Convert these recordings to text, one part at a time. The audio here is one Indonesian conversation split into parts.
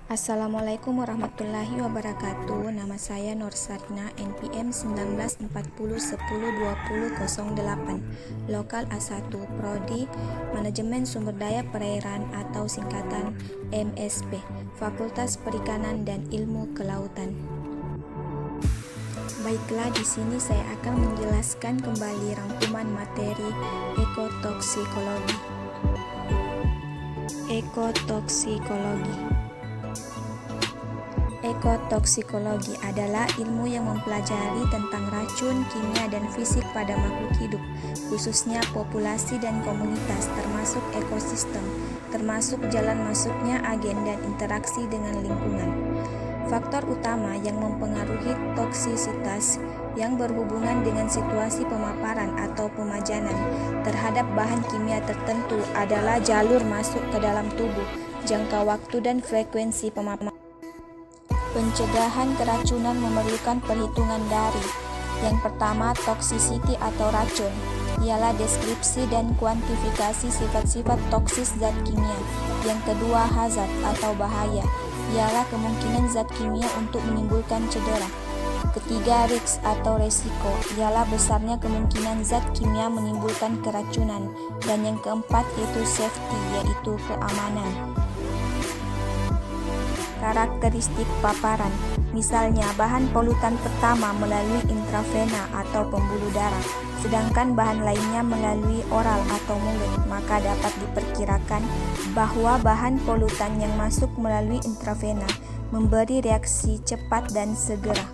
Assalamualaikum warahmatullahi wabarakatuh. Nama saya Nur Sarna, NPM 1940102008, Lokal A1, Prodi Manajemen Sumber Daya Perairan atau singkatan MSP, Fakultas Perikanan dan Ilmu Kelautan. Baiklah, di sini saya akan menjelaskan kembali rangkuman materi ekotoksikologi. Ekotoksikologi adalah ilmu yang mempelajari tentang racun, kimia, dan fisik pada makhluk hidup, khususnya populasi dan komunitas, termasuk ekosistem, termasuk jalan masuknya agen dan interaksi dengan lingkungan. Faktor utama yang mempengaruhi toksisitas yang berhubungan dengan situasi pemaparan atau pemajanan terhadap bahan kimia tertentu adalah jalur masuk ke dalam tubuh, jangka waktu, dan frekuensi pemaparan. Pencegahan keracunan memerlukan perhitungan dari: yang pertama, toxicity atau racun, ialah deskripsi dan kuantifikasi sifat-sifat toksis zat kimia. Yang kedua, hazard atau bahaya, ialah kemungkinan zat kimia untuk menimbulkan cedera. Ketiga, risk atau resiko, ialah besarnya kemungkinan zat kimia menimbulkan keracunan. Dan yang keempat yaitu safety, yaitu keamanan. Karakteristik paparan, misalnya bahan polutan pertama melalui intravena atau pembuluh darah, sedangkan bahan lainnya melalui oral atau mulut, maka dapat diperkirakan bahwa bahan polutan yang masuk melalui intravena memberi reaksi cepat dan segera.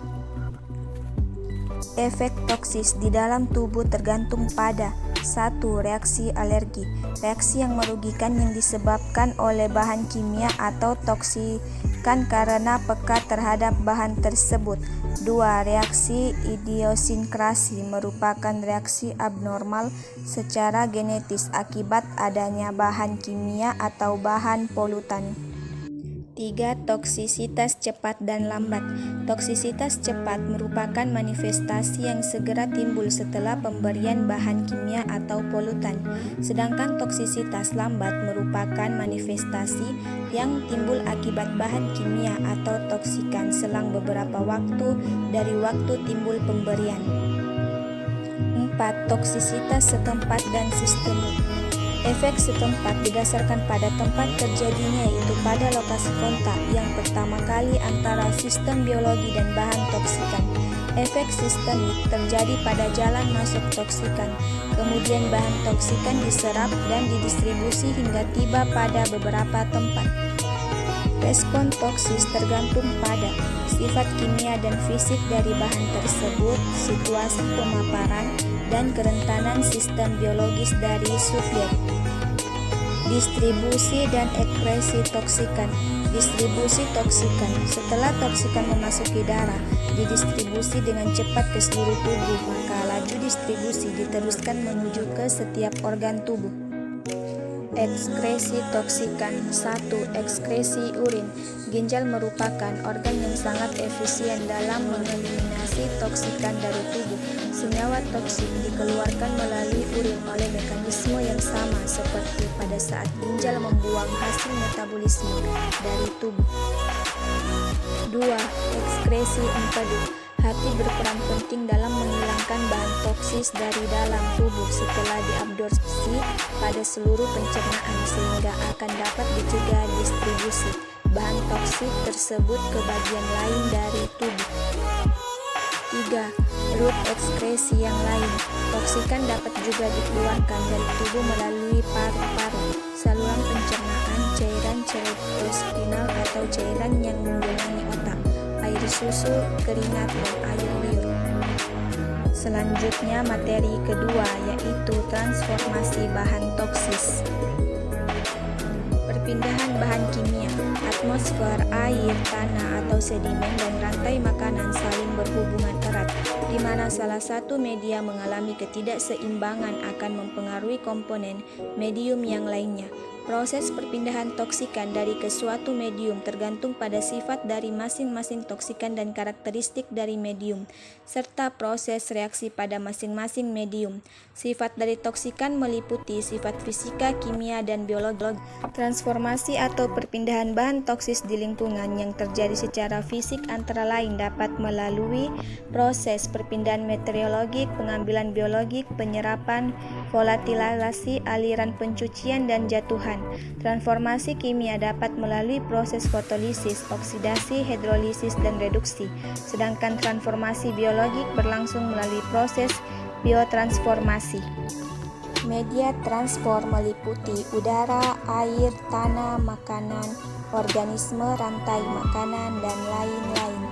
Efek toksis di dalam tubuh tergantung pada: 1. Reaksi alergi, reaksi yang merugikan yang disebabkan oleh bahan kimia atau toksikan karena peka terhadap bahan tersebut. 2. Reaksi idiosinkrasi, merupakan reaksi abnormal secara genetis akibat adanya bahan kimia atau bahan polutan. 3. Toksisitas cepat dan lambat. Toksisitas cepat merupakan manifestasi yang segera timbul setelah pemberian bahan kimia atau polutan, sedangkan toksisitas lambat merupakan manifestasi yang timbul akibat bahan kimia atau toksikan selang beberapa waktu dari waktu timbul pemberian. 4. Toksisitas setempat dan sistemik. Efek setempat didasarkan pada tempat terjadinya, yaitu pada lokasi kontak yang pertama kali antara sistem biologi dan bahan toksikan. Efek sistemik terjadi pada jalan masuk toksikan, kemudian bahan toksikan diserap dan didistribusi hingga tiba pada beberapa tempat. Respon toksis tergantung pada sifat kimia dan fisik dari bahan tersebut, situasi pemaparan, dan kerentanan sistem biologis dari subjek. Distribusi dan ekskresi toksikan. Distribusi toksikan: setelah toksikan memasuki darah, didistribusi dengan cepat ke seluruh tubuh, maka laju distribusi diteruskan menuju ke setiap organ tubuh. Ekskresi toksikan. 1. Ekskresi urin. Ginjal merupakan organ yang sangat efisien dalam mengeliminasi toksikan dari tubuh. Senyawa toksik dikeluarkan melalui urin oleh mekanisme yang sama seperti pada saat ginjal membuang hasil metabolisme dari tubuh. 2. Ekskresi empedu. Hati berperan penting dalam menghilangkan bahan toksis dari dalam tubuh setelah diabsorpsi pada seluruh pencernaan, sehingga akan dapat dicegah distribusi bahan toksik tersebut ke bagian lain dari tubuh. 3. Rute ekskresi yang lain. Toksikan dapat juga dikeluarkan dari tubuh melalui paru-paru, saluran pencernaan, cairan cerebrospinal atau cairan yang menggenangi otak, air susu, keringat, dan air liur. Selanjutnya, materi kedua yaitu transformasi bahan toksis. Perpindahan bahan kimia. Atmosfer, air, tanah atau sedimen, dan rantai makanan saling berhubungan erat, di mana salah satu media mengalami ketidakseimbangan akan mempengaruhi komponen medium yang lainnya. Proses perpindahan toksikan dari ke suatu medium tergantung pada sifat dari masing-masing toksikan dan karakteristik dari medium, serta proses reaksi pada masing-masing medium. Sifat dari toksikan meliputi sifat fisika, kimia, dan biologi. Transformasi atau perpindahan bahan toksis di lingkungan yang terjadi secara fisik antara lain dapat melalui proses perpindahan meteorologik, pengambilan biologik, penyerapan, volatilasi, aliran pencucian, dan jatuhan. Transformasi kimia dapat melalui proses fotolisis, oksidasi, hidrolisis, dan reduksi, sedangkan transformasi biologik berlangsung melalui proses biotransformasi. Media transport meliputi udara, air, tanah, makanan, organisme, rantai makanan, dan lain-lain.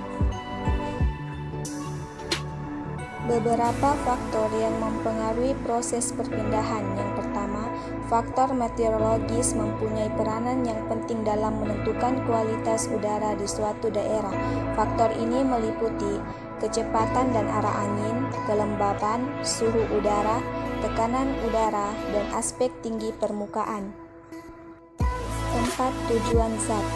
Beberapa faktor yang mempengaruhi proses perpindahan. Yang pertama, faktor meteorologis mempunyai peranan yang penting dalam menentukan kualitas udara di suatu daerah. Faktor ini meliputi kecepatan dan arah angin, kelembaban, suhu udara, tekanan udara, dan aspek tinggi permukaan. Tempat tujuan zat.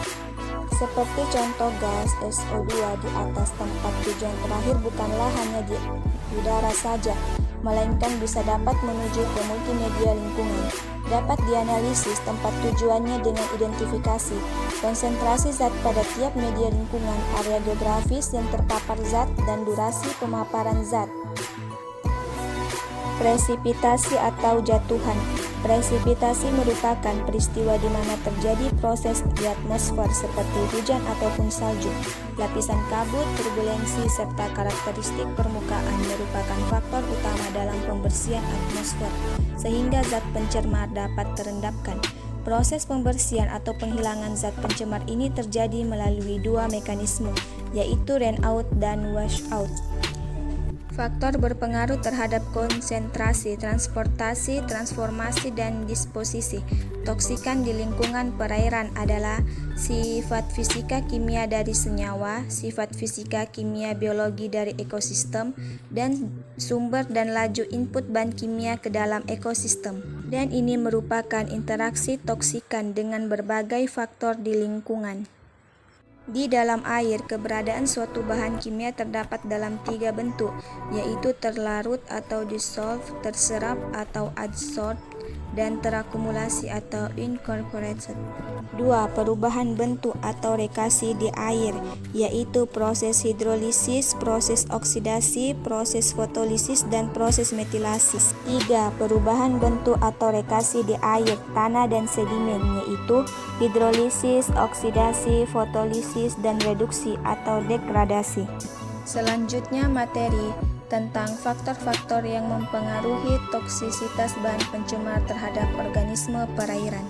Seperti contoh gas SO2 di atas, tempat tujuan terakhir bukanlah hanya di udara saja, melainkan bisa dapat menuju ke multimedia lingkungan. Dapat dianalisis tempat tujuannya dengan identifikasi konsentrasi zat pada tiap media lingkungan, area geografis yang terpapar zat, dan durasi pemaparan zat. Presipitasi atau jatuhan. Presipitasi merupakan peristiwa di mana terjadi proses di atmosfer seperti hujan ataupun salju. Lapisan kabut, turbulensi, serta karakteristik permukaan merupakan faktor utama dalam pembersihan atmosfer, sehingga zat pencemar dapat terendapkan. Proses pembersihan atau penghilangan zat pencemar ini terjadi melalui dua mekanisme, yaitu rain out dan wash out. Faktor berpengaruh terhadap konsentrasi, transportasi, transformasi, dan disposisi toksikan di lingkungan perairan adalah sifat fisika kimia dari senyawa, sifat fisika kimia biologi dari ekosistem, dan sumber dan laju input bahan kimia ke dalam ekosistem. Dan ini merupakan interaksi toksikan dengan berbagai faktor di lingkungan. Di dalam air, keberadaan suatu bahan kimia terdapat dalam 3 bentuk, yaitu terlarut atau dissolved, terserap atau adsorbed, dan terakumulasi atau incorporated. 2. Perubahan bentuk atau rekasi di air, yaitu proses hidrolisis, proses oksidasi, proses fotolisis, dan proses metilasis. 3. Perubahan bentuk atau rekasi di air, tanah, dan sedimen, yaitu hidrolisis, oksidasi, fotolisis, dan reduksi atau degradasi. Selanjutnya, materi tentang faktor-faktor yang mempengaruhi toksisitas bahan pencemar terhadap organisme perairan.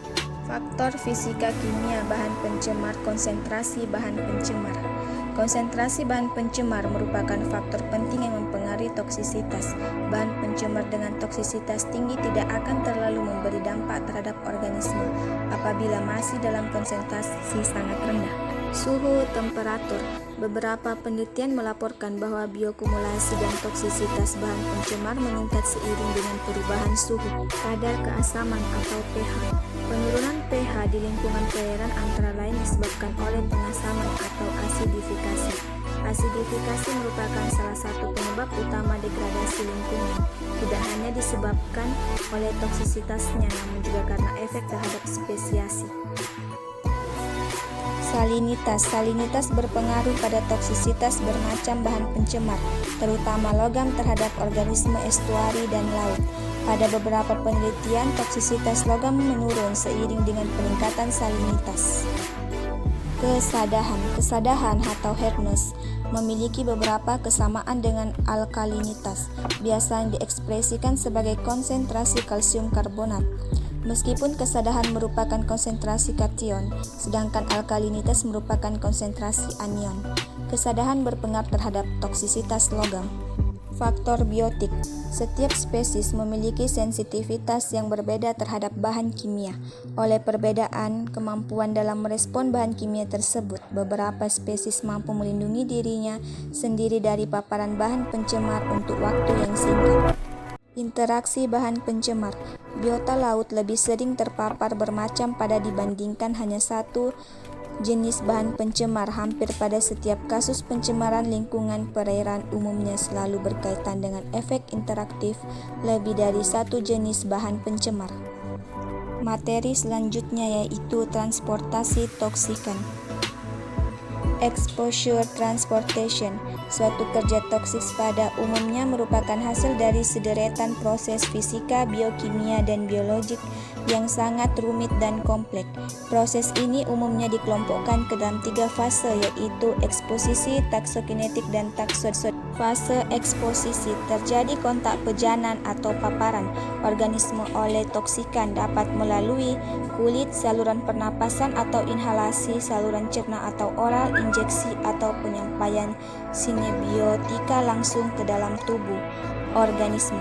Faktor fisika kimia bahan pencemar. Konsentrasi bahan pencemar. Konsentrasi bahan pencemar merupakan faktor penting yang mempengaruhi toksisitas. Bahan pencemar dengan toksisitas tinggi tidak akan terlalu memberi dampak terhadap organisme apabila masih dalam konsentrasi sangat rendah. Suhu, temperatur. Beberapa penelitian melaporkan bahwa biokumulasi dan toksisitas bahan pencemar meningkat seiring dengan perubahan suhu. Kadar keasaman atau pH. Penurunan pH di lingkungan perairan antara lain disebabkan oleh pengasaman atau asidifikasi. Asidifikasi merupakan salah satu penyebab utama degradasi lingkungan. Tidak hanya disebabkan oleh toksisitasnya, namun juga karena efek terhadap spesiasi. Salinitas. Salinitas berpengaruh pada toksisitas bermacam bahan pencemar, terutama logam terhadap organisme estuari dan laut. Pada beberapa penelitian, toksisitas logam menurun seiring dengan peningkatan salinitas. Kesadahan. Kesadahan atau hardness memiliki beberapa kesamaan dengan alkalinitas, biasanya diekspresikan sebagai konsentrasi kalsium karbonat. Meskipun kesadahan merupakan konsentrasi kation, sedangkan alkalinitas merupakan konsentrasi anion. Kesadahan berpengaruh terhadap toksisitas logam. Faktor biotik. Setiap spesies memiliki sensitivitas yang berbeda terhadap bahan kimia. Oleh perbedaan kemampuan dalam merespon bahan kimia tersebut, beberapa spesies mampu melindungi dirinya sendiri dari paparan bahan pencemar untuk waktu yang singkat. Interaksi bahan pencemar. Biota laut lebih sering terpapar bermacam pada dibandingkan hanya satu jenis bahan pencemar. Hampir pada setiap kasus pencemaran lingkungan perairan umumnya selalu berkaitan dengan efek interaktif lebih dari satu jenis bahan pencemar. Materi selanjutnya yaitu transportasi toksikan. Exposure transportation, suatu kerja toksis pada umumnya merupakan hasil dari sederetan proses fisika, biokimia, dan biologik yang sangat rumit dan kompleks. Proses ini umumnya dikelompokkan ke dalam 3 fase, yaitu eksposisi, taksokinetik, dan taksod. Fase eksposisi terjadi kontak pejanan atau paparan organisme oleh toksikan dapat melalui kulit, saluran pernapasan atau inhalasi, saluran cerna atau oral, injeksi atau penyampaian sinebiotika langsung ke dalam tubuh organisme.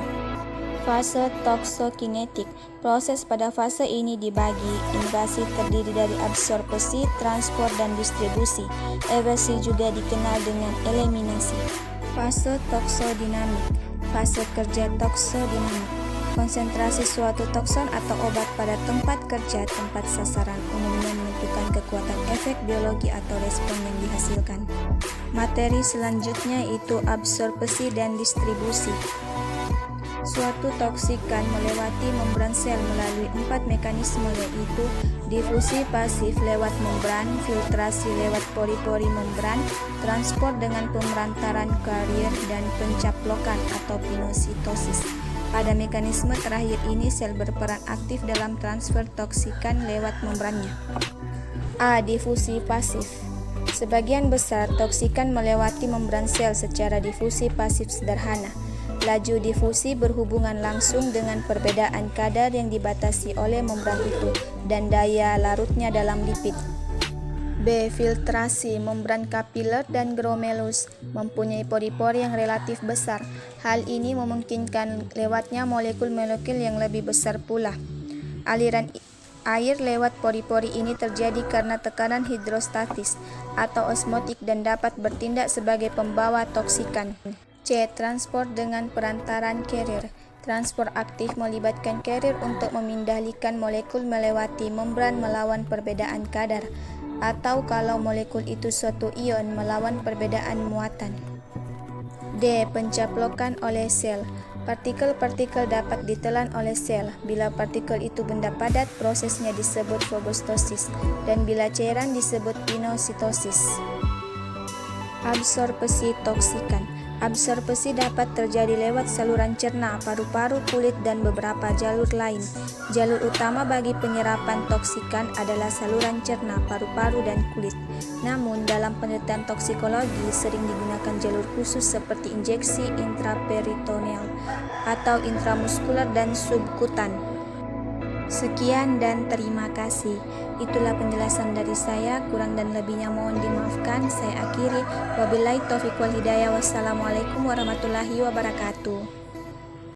Fase taksokinetik. Proses pada fase ini dibagi. Invasi terdiri dari absorpsi, transport, dan distribusi. Eversi juga dikenal dengan eliminasi. Fase toksodinamik. Fase kerja toksodinamik. Konsentrasi suatu toksin atau obat pada tempat kerja, tempat sasaran, umumnya menentukan kekuatan efek biologi atau respon yang dihasilkan. Materi selanjutnya itu absorpsi dan distribusi. Suatu toksikan melewati membran sel melalui 4 mekanisme, yaitu difusi pasif lewat membran, filtrasi lewat pori-pori membran, transport dengan pemerantaran karier, dan pencaplokan atau pinositosis. Pada mekanisme terakhir ini sel berperan aktif dalam transfer toksikan lewat membrannya. A. Difusi pasif. Sebagian besar toksikan melewati membran sel secara difusi pasif sederhana. Laju difusi berhubungan langsung dengan perbedaan kadar yang dibatasi oleh membran itu dan daya larutnya dalam lipid. B. Filtrasi. Membran kapiler dan glomerulus mempunyai pori-pori yang relatif besar. Hal ini memungkinkan lewatnya molekul-molekul yang lebih besar pula. Aliran air lewat pori-pori ini terjadi karena tekanan hidrostatis atau osmotik dan dapat bertindak sebagai pembawa toksikan. C. Transport dengan perantaran carrier. Transport aktif melibatkan carrier untuk memindahkan molekul melewati membran melawan perbedaan kadar, atau kalau molekul itu suatu ion melawan perbedaan muatan. D. Pencaplokan oleh sel. Partikel-partikel dapat ditelan oleh sel. Bila partikel itu benda padat, prosesnya disebut fagostosis, dan bila cairan disebut pinositosis. Absorpsi toksikan. Absorpsi dapat terjadi lewat saluran cerna, paru-paru, kulit, dan beberapa jalur lain. Jalur utama bagi penyerapan toksikan adalah saluran cerna, paru-paru, dan kulit. Namun, dalam penelitian toksikologi sering digunakan jalur khusus seperti injeksi intraperitoneal atau intramuskular dan subkutan. Sekian dan terima kasih. Itulah penjelasan dari saya, kurang dan lebihnya mohon dimaafkan. Saya akhiri. Wabillahi taufiq wal hidayah. Wassalamualaikum warahmatullahi wabarakatuh.